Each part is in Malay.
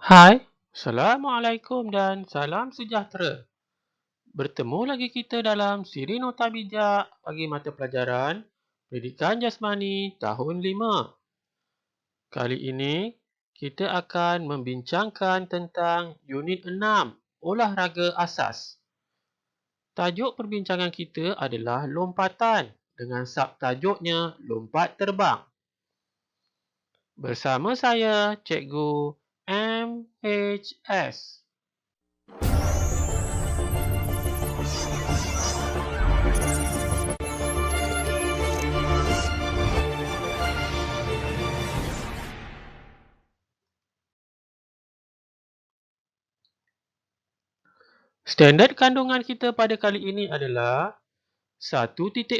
Hai, Assalamualaikum dan salam sejahtera. Bertemu lagi kita dalam siri Nota Bijak bagi mata pelajaran Pendidikan Jasmani tahun 5. Kali ini, kita akan membincangkan tentang Unit 6, Olahraga Asas. Tajuk perbincangan kita adalah lompatan dengan subtajuknya Lompat Terbang. Bersama saya, Cikgu MHS. Standard kandungan kita pada kali ini adalah 1.10.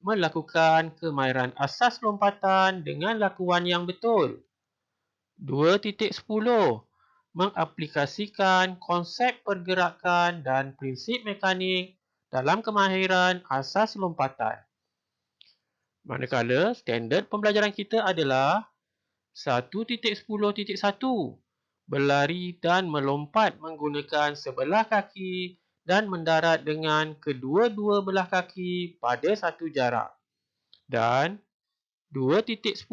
Melakukan kemahiran asas lompatan dengan lakuan yang betul. 2.10. Mengaplikasikan konsep pergerakan dan prinsip mekanik dalam kemahiran asas lompatan. Manakala standard pembelajaran kita adalah 1.10.1. Berlari dan melompat menggunakan sebelah kaki dan mendarat dengan kedua-dua belah kaki pada satu jarak. Dan 2.10.1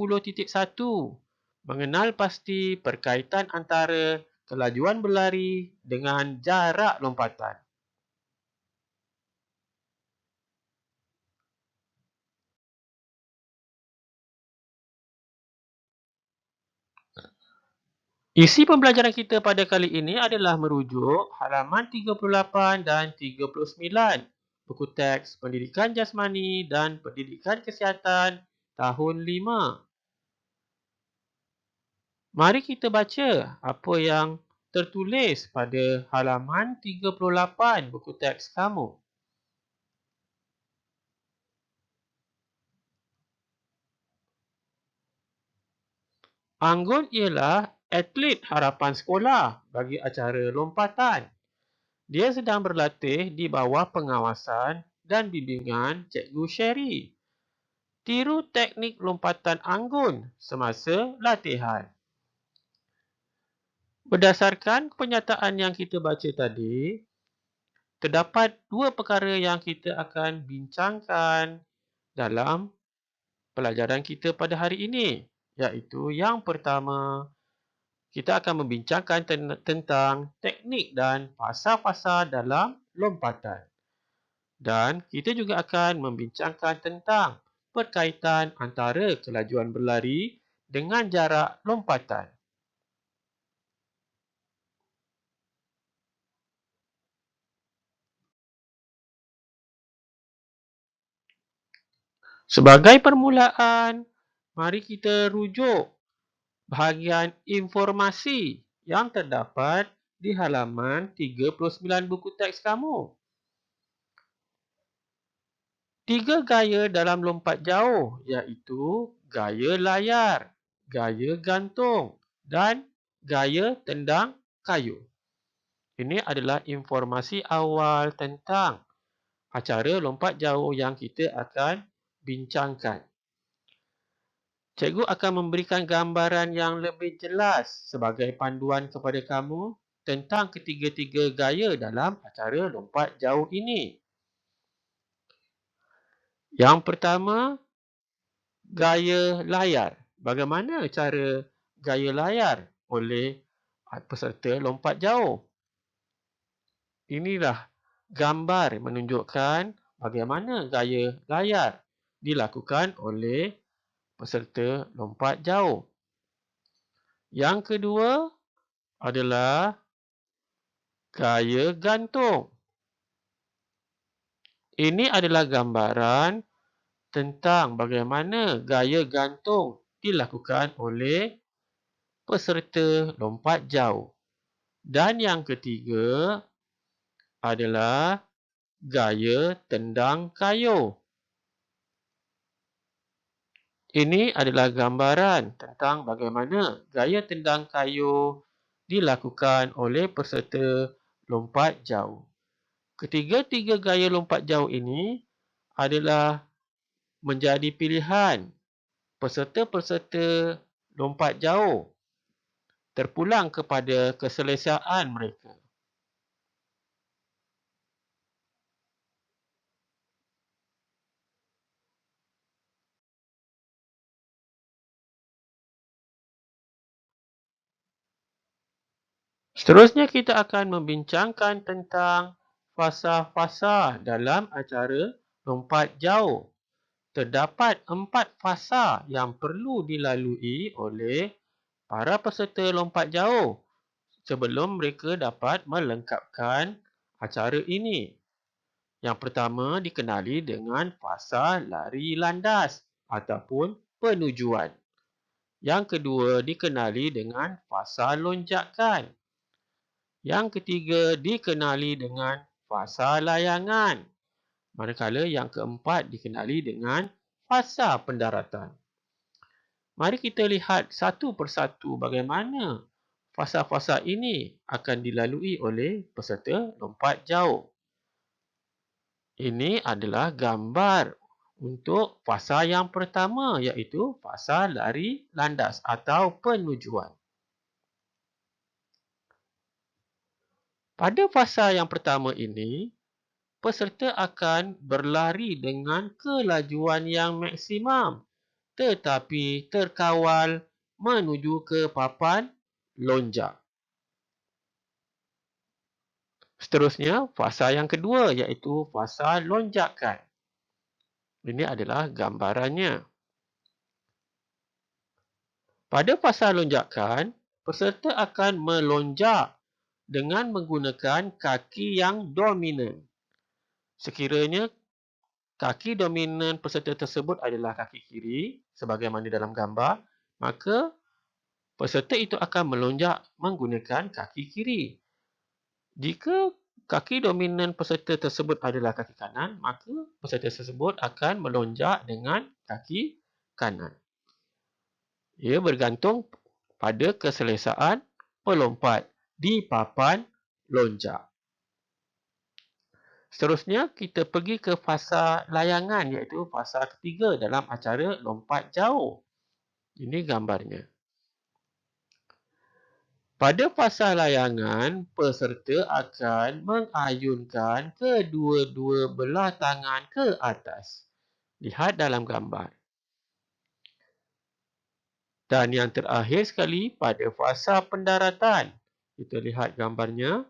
mengenal pasti perkaitan antara kelajuan berlari dengan jarak lompatan. Isi pembelajaran kita pada kali ini adalah merujuk halaman 38 dan 39 buku teks Pendidikan Jasmani dan Pendidikan Kesihatan tahun 5. Mari kita baca apa yang tertulis pada halaman 38 buku teks kamu. Anggun ialah atlet harapan sekolah bagi acara lompatan. Dia sedang berlatih di bawah pengawasan dan bimbingan Cikgu Sherry. Tiru teknik lompatan Anggun semasa latihan. Berdasarkan penyataan yang kita baca tadi, terdapat dua perkara yang kita akan bincangkan dalam pelajaran kita pada hari ini, iaitu yang pertama, kita akan membincangkan tentang teknik dan fasa-fasa dalam lompatan. Dan kita juga akan membincangkan tentang perkaitan antara kelajuan berlari dengan jarak lompatan. Sebagai permulaan, mari kita rujuk bahagian informasi yang terdapat di halaman 39 buku teks kamu. 3 gaya dalam lompat jauh iaitu gaya layar, gaya gantung dan gaya tendang kayu. Ini adalah informasi awal tentang acara lompat jauh yang kita akan bincangkan. Cikgu akan memberikan gambaran yang lebih jelas sebagai panduan kepada kamu tentang ketiga-tiga gaya dalam acara lompat jauh ini. Yang pertama, gaya layar. Bagaimana cara gaya layar oleh peserta lompat jauh? Inilah gambar menunjukkan bagaimana gaya layar dilakukan oleh peserta lompat jauh. Yang kedua adalah gaya gantung. Ini adalah gambaran tentang bagaimana gaya gantung dilakukan oleh peserta lompat jauh. Dan yang ketiga adalah gaya tendang kayu. Ini adalah gambaran tentang bagaimana gaya tendang kayu dilakukan oleh peserta lompat jauh. Ketiga-tiga gaya lompat jauh ini adalah menjadi pilihan peserta-peserta lompat jauh. terpulang kepada keselesaan mereka. Seterusnya kita akan membincangkan tentang fasa-fasa dalam acara lompat jauh. Terdapat 4 fasa yang perlu dilalui oleh para peserta lompat jauh sebelum mereka dapat melengkapkan acara ini. Yang pertama dikenali dengan fasa lari landas ataupun penujuan. Yang kedua dikenali dengan fasa lonjakan. Yang ketiga dikenali dengan fasa layangan. Manakala yang keempat dikenali dengan fasa pendaratan. Mari kita lihat satu persatu bagaimana fasa-fasa ini akan dilalui oleh peserta lompat jauh. Ini adalah gambar untuk fasa yang pertama, iaitu fasa lari landas atau penujuan. Pada fasa yang pertama ini, peserta akan berlari dengan kelajuan yang maksimum tetapi terkawal menuju ke papan lonjak. Seterusnya, fasa yang kedua iaitu fasa lonjakan. Ini adalah gambarannya. Pada fasa lonjakan, peserta akan melonjak dengan menggunakan kaki yang dominan. Sekiranya kaki dominan peserta tersebut adalah kaki kiri, sebagaimana dalam gambar, maka peserta itu akan melonjak menggunakan kaki kiri. Jika kaki dominan peserta tersebut adalah kaki kanan, maka peserta tersebut akan melonjak dengan kaki kanan. Ia bergantung pada keselesaan pelompat di papan lonjak. Seterusnya, kita pergi ke fasa layangan iaitu fasa ketiga dalam acara lompat jauh. Ini gambarnya. Pada fasa layangan, peserta akan mengayunkan kedua-dua belah tangan ke atas. Lihat dalam gambar. Dan yang terakhir sekali, pada fasa pendaratan. Kita lihat gambarnya.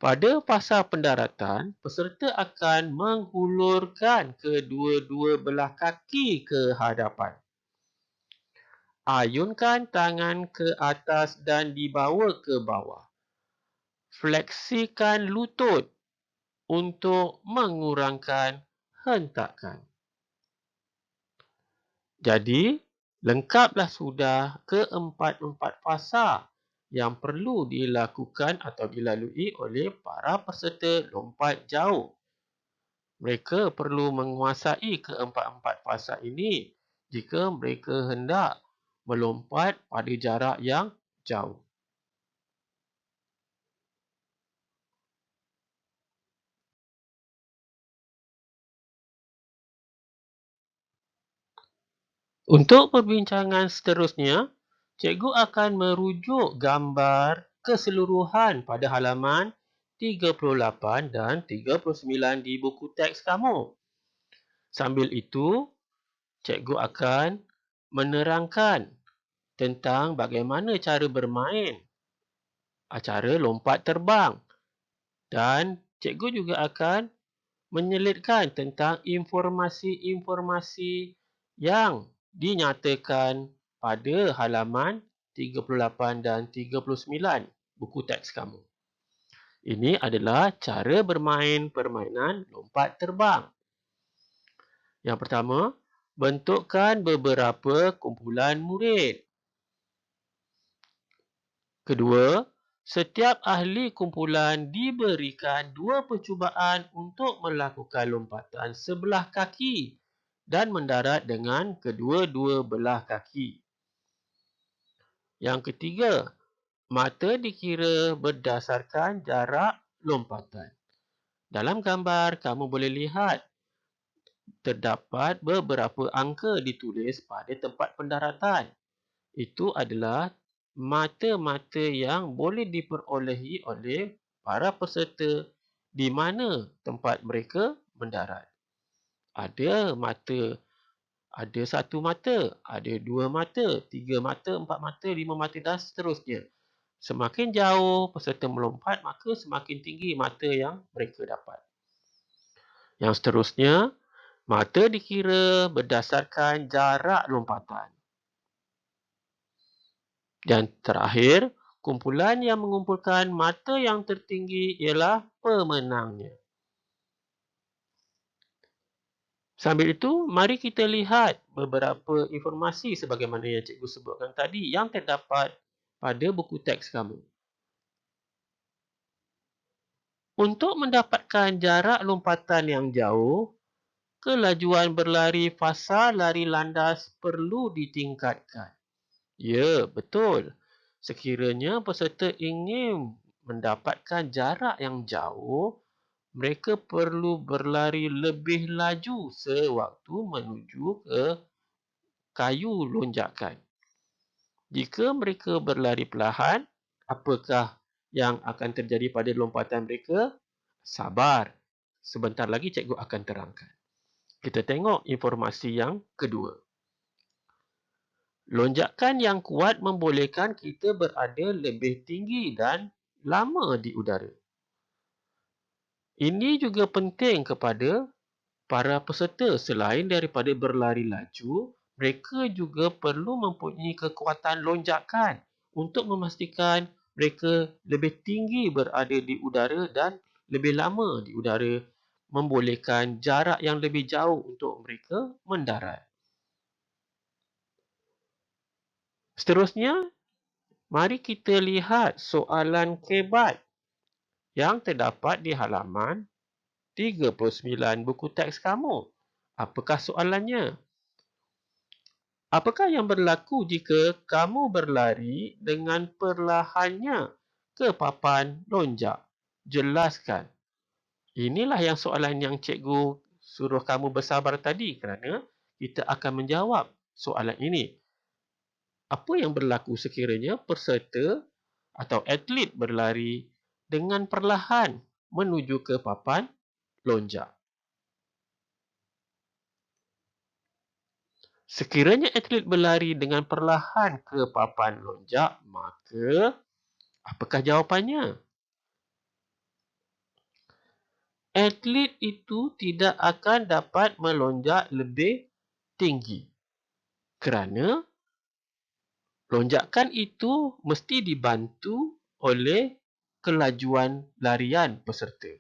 Pada fasa pendaratan, peserta akan menghulurkan kedua-dua belah kaki ke hadapan. Ayunkan tangan ke atas dan dibawa ke bawah. Fleksikan lutut untuk mengurangkan hentakan. Jadi, lengkaplah sudah keempat-empat fasa yang perlu dilakukan atau dilalui oleh para peserta lompat jauh. Mereka perlu menguasai keempat-empat fasa ini jika mereka hendak melompat pada jarak yang jauh. Untuk perbincangan seterusnya, cikgu akan merujuk gambar keseluruhan pada halaman 38 dan 39 di buku teks kamu. Sambil itu, cikgu akan menerangkan tentang bagaimana cara bermain acara lompat terbang dan cikgu juga akan menyelitkan tentang informasi-informasi yang dinyatakan pada halaman 38 dan 39 buku teks kamu. Ini adalah cara bermain permainan lompat terbang. Yang pertama, bentukkan beberapa kumpulan murid. Kedua, setiap ahli kumpulan diberikan 2 percubaan untuk melakukan lompatan sebelah kaki dan mendarat dengan kedua-dua belah kaki. Yang ketiga, mata dikira berdasarkan jarak lompatan. Dalam gambar, kamu boleh lihat terdapat beberapa angka ditulis pada tempat pendaratan. Itu adalah mata-mata yang boleh diperolehi oleh para peserta di mana tempat mereka mendarat. Ada mata, ada satu mata, ada dua mata, tiga mata, empat mata, lima mata dan seterusnya. Semakin jauh peserta melompat, maka semakin tinggi mata yang mereka dapat. Yang seterusnya, mata dikira berdasarkan jarak lompatan. Dan terakhir, kumpulan yang mengumpulkan mata yang tertinggi ialah pemenangnya. Sambil itu, mari kita lihat beberapa informasi sebagaimana yang cikgu sebutkan tadi yang terdapat pada buku teks kamu. Untuk mendapatkan jarak lompatan yang jauh, kelajuan berlari fasa lari landas perlu ditingkatkan. Ya, betul. Sekiranya peserta ingin mendapatkan jarak yang jauh, mereka perlu berlari lebih laju sewaktu menuju ke kayu lonjakan. Jika mereka berlari perlahan, apakah yang akan terjadi pada lompatan mereka? Sabar. Sebentar lagi cikgu akan terangkan. Kita tengok informasi yang kedua. Lonjakan yang kuat membolehkan kita berada lebih tinggi dan lama di udara. Ini juga penting kepada para peserta. Selain daripada berlari laju, mereka juga perlu mempunyai kekuatan lonjakan untuk memastikan mereka lebih tinggi berada di udara dan lebih lama di udara, membolehkan jarak yang lebih jauh untuk mereka mendarat. Seterusnya, mari kita lihat soalan kebat yang terdapat di halaman 39 buku teks kamu. Apakah soalannya? Apakah yang berlaku jika kamu berlari dengan perlahannya ke papan lonjak? Jelaskan. Inilah yang soalan yang cikgu suruh kamu bersabar tadi kerana kita akan menjawab soalan ini. Apa yang berlaku sekiranya peserta atau atlet berlari dengan perlahan menuju ke papan lonjak? Sekiranya atlet berlari dengan perlahan ke papan lonjak, maka apakah jawapannya? Atlet itu tidak akan dapat melonjak lebih tinggi kerana lonjakan itu mesti dibantu oleh kelajuan larian peserta.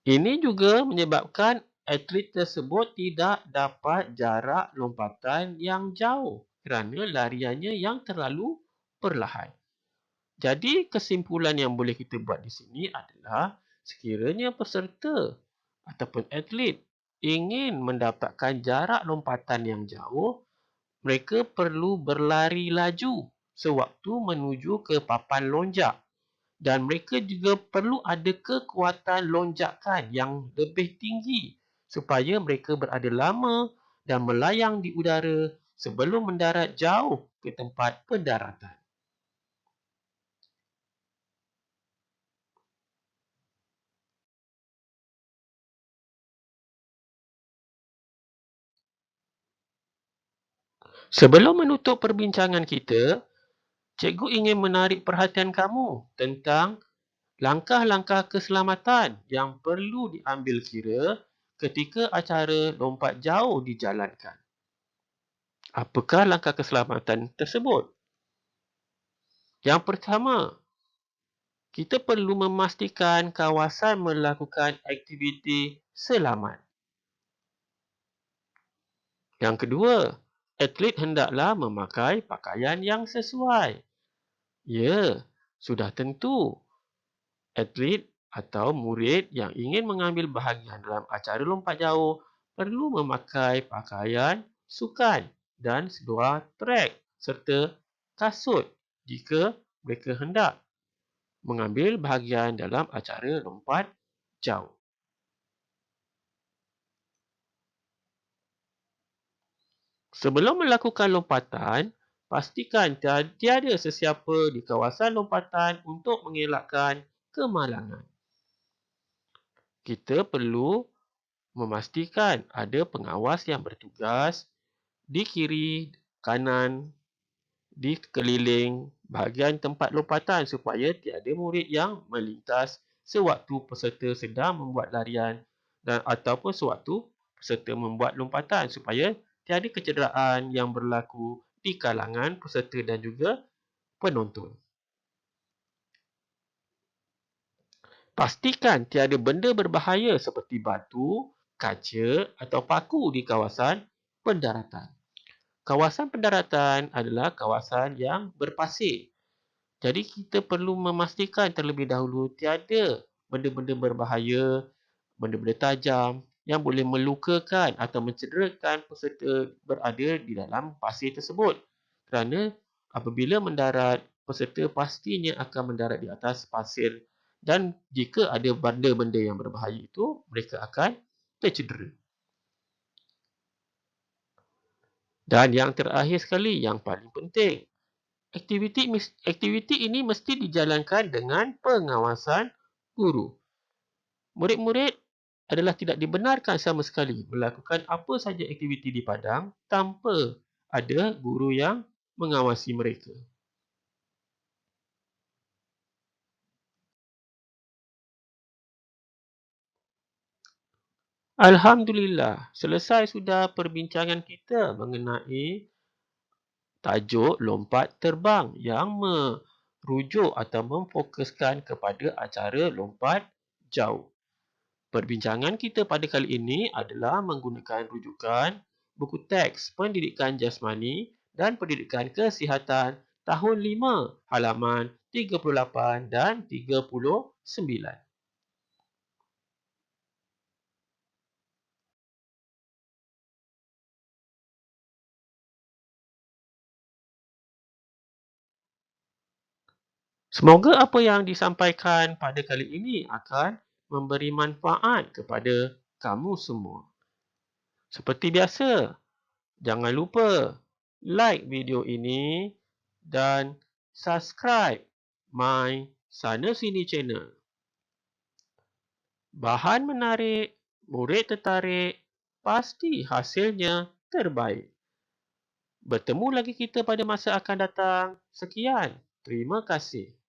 Ini juga menyebabkan atlet tersebut tidak dapat jarak lompatan yang jauh kerana lariannya yang terlalu perlahan. Jadi kesimpulan yang boleh kita buat di sini adalah sekiranya peserta ataupun atlet ingin mendapatkan jarak lompatan yang jauh, mereka perlu berlari laju sewaktu menuju ke papan lonjak. Dan mereka juga perlu ada kekuatan lonjakan yang lebih tinggi supaya mereka berada lama dan melayang di udara sebelum mendarat jauh ke tempat pendaratan. Sebelum menutup perbincangan kita, cikgu ingin menarik perhatian kamu tentang langkah-langkah keselamatan yang perlu diambil kira ketika acara lompat jauh dijalankan. Apakah langkah keselamatan tersebut? Yang pertama, kita perlu memastikan kawasan melakukan aktiviti selamat. Yang kedua, atlet hendaklah memakai pakaian yang sesuai. Ya, sudah tentu atlet atau murid yang ingin mengambil bahagian dalam acara lompat jauh perlu memakai pakaian sukan dan seluar trek serta kasut jika mereka hendak. mengambil bahagian dalam acara lompat jauh. Sebelum melakukan lompatan, pastikan tiada sesiapa di kawasan lompatan untuk mengelakkan kemalangan. Kita perlu memastikan ada pengawas yang bertugas di kiri, kanan, di keliling bahagian tempat lompatan supaya tiada murid yang melintas sewaktu peserta sedang membuat larian dan ataupun sewaktu peserta membuat lompatan supaya tiada kecederaan yang berlaku di kalangan peserta dan juga penonton. Pastikan tiada benda berbahaya seperti batu, kaca atau paku di kawasan pendaratan. Kawasan pendaratan adalah kawasan yang berpasir. Jadi kita perlu memastikan terlebih dahulu tiada benda-benda berbahaya, benda-benda tajam yang boleh melukakan atau mencederakan peserta berada di dalam pasir tersebut. Kerana apabila mendarat, peserta pastinya akan mendarat di atas pasir dan jika ada benda-benda yang berbahaya itu, mereka akan tercedera. Dan yang terakhir sekali, yang paling penting, aktiviti ini mesti dijalankan dengan pengawasan guru. Murid-murid adalah tidak dibenarkan sama sekali melakukan apa saja aktiviti di padang tanpa ada guru yang mengawasi mereka. Alhamdulillah, selesai sudah perbincangan kita mengenai tajuk lompat terbang yang merujuk atau memfokuskan kepada acara lompat jauh. Perbincangan kita pada kali ini adalah menggunakan rujukan buku teks Pendidikan Jasmani dan Pendidikan Kesihatan tahun 5 halaman 38 dan 39. Semoga apa yang disampaikan pada kali ini akan memberi manfaat kepada kamu semua. Seperti biasa, jangan lupa like video ini dan subscribe my Sana Sini channel. Bahan menarik, murid tertarik, pasti hasilnya terbaik. Bertemu lagi kita pada masa akan datang. Sekian, terima kasih.